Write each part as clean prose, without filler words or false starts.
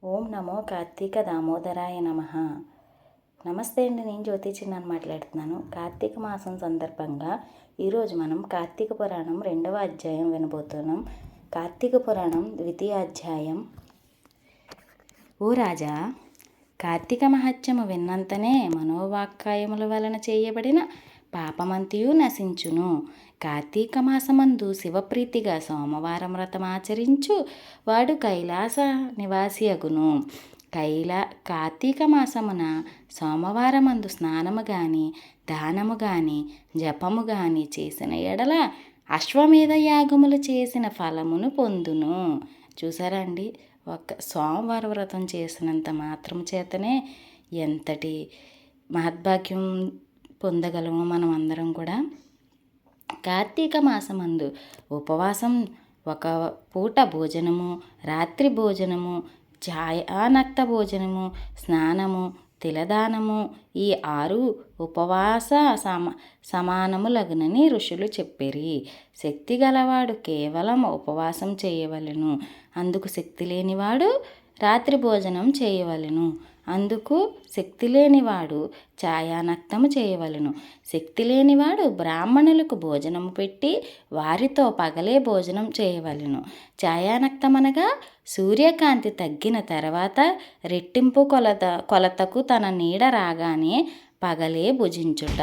ఓం నమో కార్తీక దామోదరాయ నమః. నమస్తే అండి, నేను జ్యోతి చిన్నాను మాట్లాడుతున్నాను. కార్తీక మాసం సందర్భంగా ఈరోజు మనం కార్తీక పురాణం 2వ అధ్యాయం వినబోతున్నాం. కార్తీక పురాణం 2వ అధ్యాయం. ఓ రాజా, కార్తీక మహత్యము విన్నంతనే మనోవాక్కాయముల వలన చేయబడిన పాపమంతియు నశించును. కార్తీక మాసమందు శివప్రీతిగా సోమవారం వ్రతమాచరించు వాడు కైలాస నివాసి అగును. కార్తీక మాసమున సోమవారమందు స్నానము గాని దానము గాని జపము గాని చేసిన ఎడల అశ్వమేధ యాగములు చేసిన ఫలమును పొందును. చూసారా అండి, ఒక సోమవార వ్రతం చేసినంత మాత్రం చేతనే ఎంతటి మహద్భాగ్యం పొందగలము మనం అందరం కూడా. కార్తీక మాసమందు ఉపవాసం, ఒక పూట భోజనము, రాత్రి భోజనము, ఛాయానక్త భోజనము, స్నానము, తిలదానము, ఈ 6 ఉపవాస సమానములగునని ఋషులు చెప్పిరి. శక్తి గలవాడు కేవలం ఉపవాసం చేయవలెను. అందుకు శక్తి లేనివాడు రాత్రి భోజనం చేయవలెను. అందుకు శక్తి లేనివాడు ఛాయానక్తము చేయవలెను. శక్తి లేనివాడు బ్రాహ్మణులకు భోజనము పెట్టి వారితో పగలే భోజనం చేయవలెను. ఛాయానక్తమనగా సూర్యకాంతి తగ్గిన తర్వాత రెట్టింపు కొలతకు తన నీడ రాగానే పగలే భుజించుట.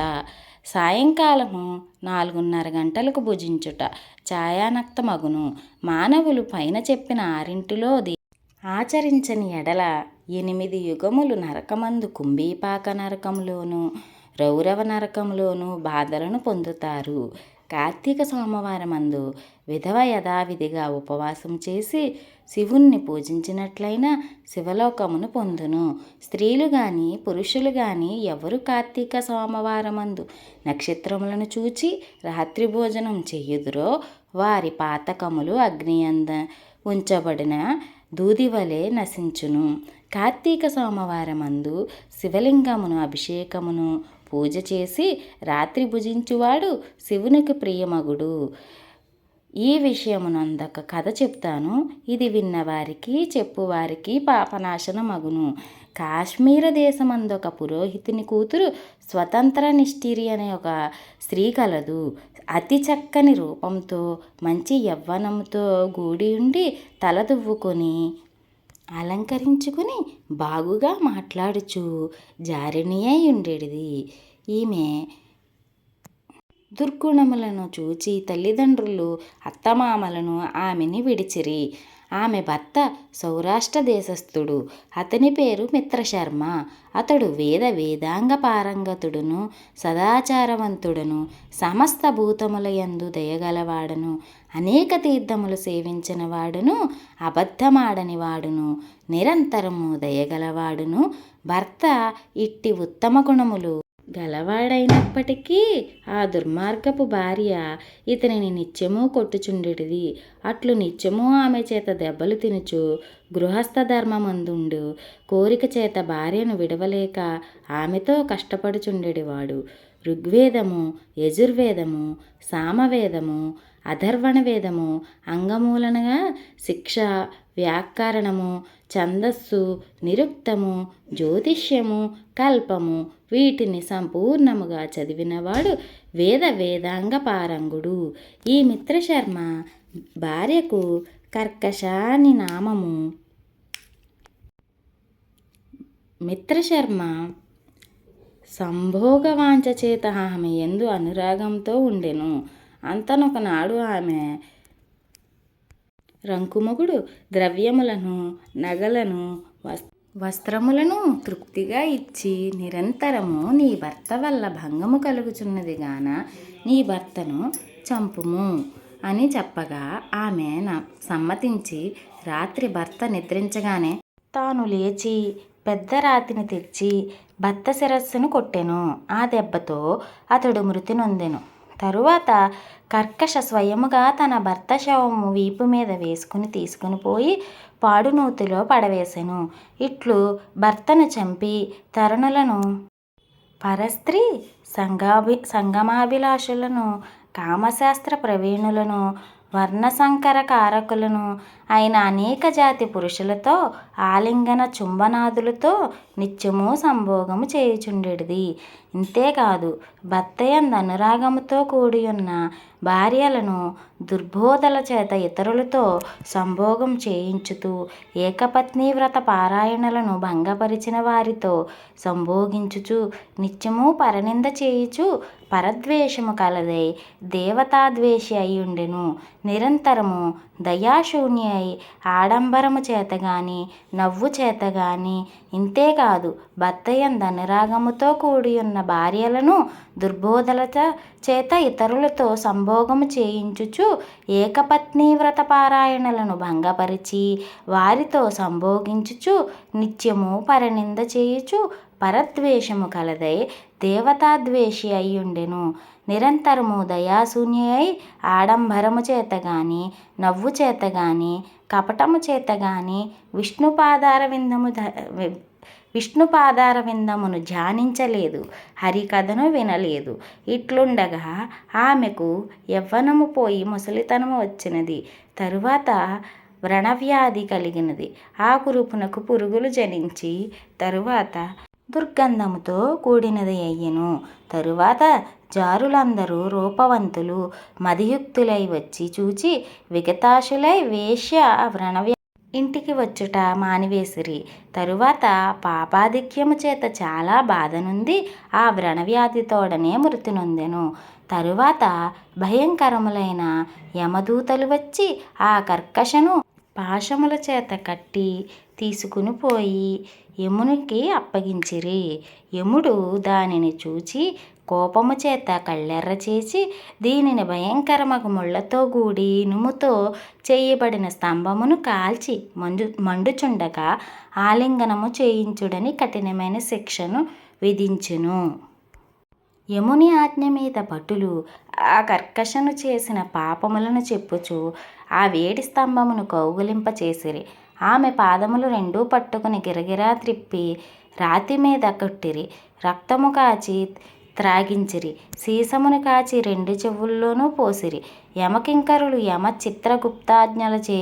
సాయంకాలము 4:30 గంటలకు భుజించుట ఛాయానక్తమగును. మానవులు పైన చెప్పిన 6 ఆచరించని ఎడల 8 యుగములు నరకమందు కుంభీపాక నరకంలోను రౌరవ నరకంలోను బాధలను పొందుతారు. కార్తీక సోమవారమందు విధవ యథావిధిగా ఉపవాసం చేసి శివుణ్ణి పూజించినట్లయినా శివలోకమును పొందును. స్త్రీలు గాని పురుషులు గాని ఎవరు కార్తీక సోమవారమందు నక్షత్రములను చూచి రాత్రి భోజనం చెయ్యుదురో వారి పాతకములు అగ్నియంద ఉంచబడిన దూదివలే నశించును. కార్తీక సోమవారమందు శివలింగమును అభిషేకమును పూజ చేసి రాత్రి భుజించువాడు శివునికి ప్రియమగుడు. ఈ విషయమునందొక కథ చెప్తాను. ఇది విన్నవారికి చెప్పువారికి పాపనాశనమగును. కాశ్మీర దేశమందొక పురోహితుని కూతురు స్వతంత్ర నిష్ఠిరి అనే ఒక స్త్రీ కలదు. అతి చక్కని రూపంతో మంచి యవ్వనంతో గూడి ఉండి తల దువ్వుకొని అలంకరించుకుని బాగుగా మాట్లాడుచు జారిణి అయి ఉండేది. ఈమె దుర్గుణములను చూచి తల్లిదండ్రులు అత్తమామలను ఆమెని విడిచిరి. ఆమె భర్త సౌరాష్ట్ర దేశస్థుడు. అతని పేరు మిత్రశర్మ. అతడు వేదాంగ పారంగతుడును, సదాచారవంతుడును, సమస్త భూతముల యందు దయగలవాడును, అనేక తీర్థములు సేవించిన వాడును, అబద్ధమాడని వాడును, నిరంతరము దయగలవాడును. భర్త ఇట్టి ఉత్తమ గుణములు గలవాడైనప్పటికీ ఆ దుర్మార్గపు భార్య ఇతనిని నిత్యము కొట్టుచుండెడిది. అట్లు నిత్యము ఆమె చేత దెబ్బలు తినుచు గృహస్థ ధర్మమందుండు కోరిక చేత భార్యను విడవలేక ఆమెతో కష్టపడుచుండెడివాడు. ఋగ్వేదము, యజుర్వేదము, సామవేదము, అథర్వణ వేదము, అంగమూలనగా శిక్ష, వ్యాకరణము, ఛందస్సు, నిరుక్తము, జ్యోతిష్యము, కల్పము వీటిని సంపూర్ణముగా చదివినవాడు వేదాంగ పారంగుడు. ఈ మిత్రశర్మ భార్యకు కర్కశ అని నామము. మిత్రశర్మ సంభోగవాంఛ చేత ఆమె యందు అనురాగంతో ఉండెను. అంతనొకనాడు ఆమె రంకుమొగుడు ద్రవ్యములను, నగలను, వస్త్రములను తృప్తిగా ఇచ్చి నిరంతరము నీ భర్త వల్ల భంగము కలుగుచున్నది గాన నీ భర్తను చంపుము అని చెప్పగా ఆమె సమ్మతించి రాత్రి భర్త నిద్రించగానే తాను లేచి పెద్ద రాతిని తెచ్చి భర్త శిరస్సును కొట్టెను. ఆ దెబ్బతో అతడు మృతి నొందెను. తరువాత కర్కశ స్వయముగా తన భర్త శవము వీపు మీద వేసుకుని తీసుకుని పోయి పాడునూతిలో పడవేసెను. ఇట్లు భర్తను చంపి తరుణులను, పరస్త్రీ సంగమాభిలాషులను, కామశాస్త్ర ప్రవీణులను, వర్ణసంకర కారకులను, ఆయన అనేక జాతి పురుషులతో ఆలింగన చుంబనాదులతో నిత్యము సంభోగము చేయుచుండెడిది. ఇంతేకాదు భర్తయందు అనురాగముతో కూడి ఉన్న భార్యలను దుర్బోధల చేత ఇతరులతో సంభోగం చేయించుతూ ఏకపత్ని వ్రత పారాయణలను భంగపరిచిన వారితో సంభోగించుచు నిత్యము పరనింద చేయుచు పరద్వేషము కలదై దేవతాద్వేషి అయ్యుండెను. నిరంతరము దయాశూన్య అయి ఆడంబరము చేతగాని నవ్వు చేతగాని ఇంతేకాదు భర్తయందు అనురాగముతో కూడి ఉన్న భార్యలను దుర్బోధల చేత ఇతరులతో సంభోగము చేయించుచు ఏకపత్ని వ్రత పారాయణలను భంగపరిచి వారితో సంభోగించుచు నిత్యము పరనింద చేయుచు పరద్వేషము కలదై దేవతాద్వేషి అయ్యుండెను. నిరంతరము దయాశూన్య అయి ఆడంబరము చేతగాని నవ్వు చేతగాని కపటము చేతగాని విష్ణుపాదార విందమును ధ్యానించలేదు, హరికథను వినలేదు. ఇట్లుండగా ఆమెకు యవ్వనము పోయి ముసలితనము వచ్చినది. తరువాత వ్రణవ్యాధి కలిగినది. ఆ కురుపునకు పురుగులు జనించి తరువాత దుర్గంధముతో కూడినది అయ్యెను. తరువాత జారులందరూ రూపవంతులు మదియుక్తులై వచ్చి చూచి విగతాశులై వేశ్య వ్రణవ్యా ఇంటికి వచ్చుట మానివేసిరి. తరువాత పాపాధిక్యము చేత చాలా బాధనుంది ఆ వ్రణవ్యాధితోడనే మృతి నొందెను. తరువాత భయంకరములైన యమదూతలు వచ్చి ఆ కర్కశను పాశముల చేత కట్టి తీసుకుని పోయి యమునికి అప్పగించిరి. యముడు దానిని చూచి కోపము చేత కళ్ళెర్ర చేసి దీనిని భయంకరమగు ముళ్లతో గూడి ఇనుముతో చేయబడిన స్తంభమును కాల్చి మండుచుండగా ఆలింగనము చేయించుడని కఠినమైన శిక్షను విధించెను. యముని ఆజ్ఞ మీద భటులు ఆ కర్కశను చేసిన పాపములను చెప్పుచు ఆ వేడి స్తంభమును కౌగులింపచేసిరి. ఆమె పాదములు రెండూ పట్టుకుని గిరగిరా త్రిప్పి రాతి మీద కొట్టిరి. రక్తము కాచి త్రాగించిరి. సీసమును కాచి రెండు చెవుల్లోనూ పోసిరి. యమకింకరులు యమ చిత్రగుప్తాజ్ఞలచే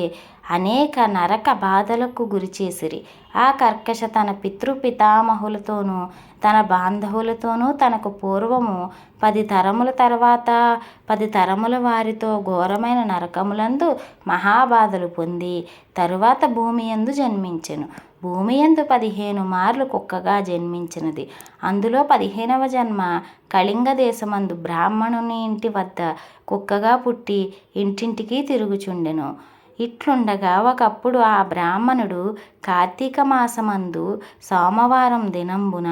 అనేక నరక బాధలకు గురిచేసిరి. ఆ కర్కశ తన పితృపితామహులతోనూ తన బాంధవులతోనూ తనకు పూర్వము 10 తరముల తర్వాత 10 తరముల వారితో ఘోరమైన నరకములందు మహాబాధలు పొంది తరువాత భూమియందు జన్మించెను. భూమియందు 15 మార్లు కుక్కగా జన్మించినది. అందులో 15వ జన్మ కళింగ దేశమందు బ్రాహ్మణుని ఇంటి వద్ద కుక్కగా పుట్టి ఇంటింటికి తిరుగుచుండెను. ఇట్లుండగా ఒకప్పుడు ఆ బ్రాహ్మణుడు కార్తీక మాసమందు సోమవారం దినంబున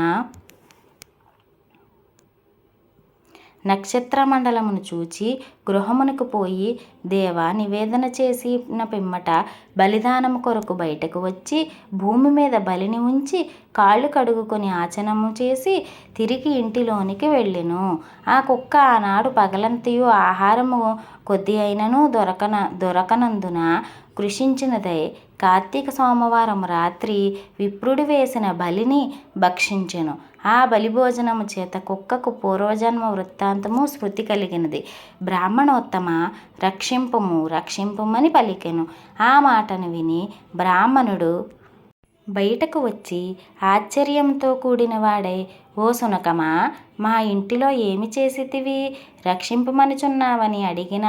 నక్షత్రమండలమును చూచి గృహమునకు పోయి దేవ నివేదన చేసిన పిమ్మట బలిదానము కొరకు బయటకు వచ్చి భూమి మీద బలిని ఉంచి కాళ్ళు కడుగుకొని ఆచనము చేసి తిరిగి ఇంటిలోనికి వెళ్ళెను. ఆ కుక్క ఆనాడు పగలంతయు ఆహారము కొద్ది అయినను దొరకనందున కృషించినదై కార్తీక సోమవారం రాత్రి విప్రుడు వేసిన బలిని భక్షించెను. ఆ బలిభోజనము చేత కుక్కకు పూర్వజన్మ వృత్తాంతము స్మృతి కలిగినది. బ్రాహ్మణోత్తమ రక్షింపుమని పలికెను. ఆ మాటను విని బ్రాహ్మణుడు బయటకు వచ్చి ఆశ్చర్యంతో కూడిన వాడై, ఓ సునకమా, మా ఇంటిలో ఏమి చేసితివి, రక్షింపమనుచున్నావని అడిగిన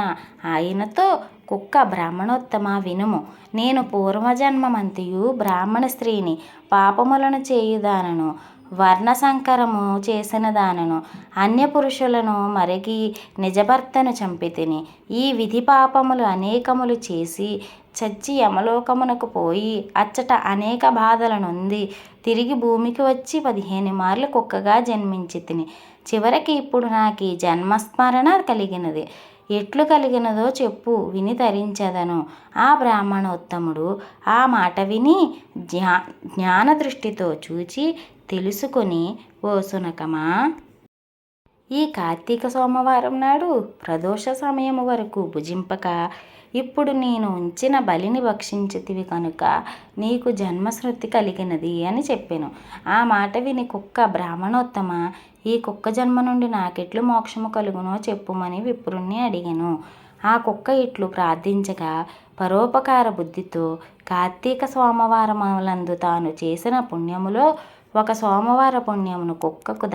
ఆయనతో కుక్క, బ్రాహ్మణోత్తమ వినుము, నేను పూర్వజన్మమంతియు బ్రాహ్మణ స్త్రీని, పాపములను చేయుదానను, వర్ణసంకరము చేసిన దానను, అన్యపురుషులను మరగి నిజభర్తను చంపితిని. ఈ విధి పాపములు అనేకములు చేసి చచ్చి యమలోకమునకు పోయి అచ్చట అనేక బాధలు నొంది తిరిగి భూమికి వచ్చి 15 మార్లు కుక్కగా జన్మించి తిని చివరికి ఇప్పుడు నాకు ఈ జన్మస్మరణ కలిగినది. ఎట్లు కలిగినదో చెప్పు, విని తరించెదను. ఆ బ్రాహ్మణోత్తముడు ఆ మాట విని జ్ఞాన దృష్టితో చూచి తెలుసుకొని, ఓ సునకమా, ఈ కార్తీక సోమవారం నాడు ప్రదోష సమయము వరకు భుజింపక ఇప్పుడు నేను ఉంచిన బలిని భక్షించితివి కనుక నీకు జన్మస్మృతి కలిగినది అని చెప్పెను. ఆ మాట విని కుక్క, బ్రాహ్మణోత్తమ, ఈ కుక్క జన్మ నుండి నాకెట్లు మోక్షము కలుగునో చెప్పుమని విప్రుణ్ణి అడిగెను. ఆ కుక్క ఇట్లు ప్రార్థించగా, పరోపకార బుద్ధితో కార్తీక సోమవారములందు తాను చేసిన పుణ్యములో ఒక సోమవార పుణ్యమును కుక్కకు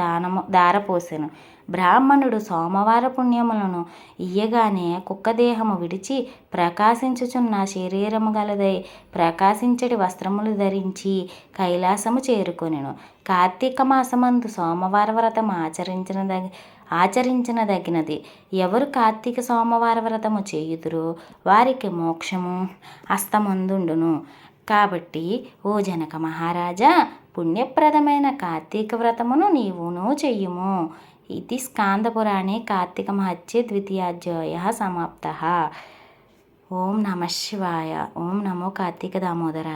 దారపోసెను. బ్రాహ్మణుడు సోమవార పుణ్యములను ఇయ్యగానే కుక్క దేహము విడిచి ప్రకాశించుచున్న శరీరము గలదై ప్రకాశించడి వస్త్రములు ధరించి కైలాసము చేరుకొనెను. కార్తీక మాసమందు సోమవార వ్రతం ఆచరించదగినది. ఎవరు కార్తీక సోమవార వ్రతము చేయుదురో వారికి మోక్షము హస్తమందుండును. కాబట్టి ఓ జనక మహారాజా, పుణ్యప్రదమైన కార్తీక వ్రతమును నీవును చెయ్యుము. ఇది స్కాందపురాణే కార్తీక మహత్యే ద్వితీయాధ్యాయः సమాప్తः. ఓం నమః శివాయ. ఓం నమో కార్తీక దామోదరాయ.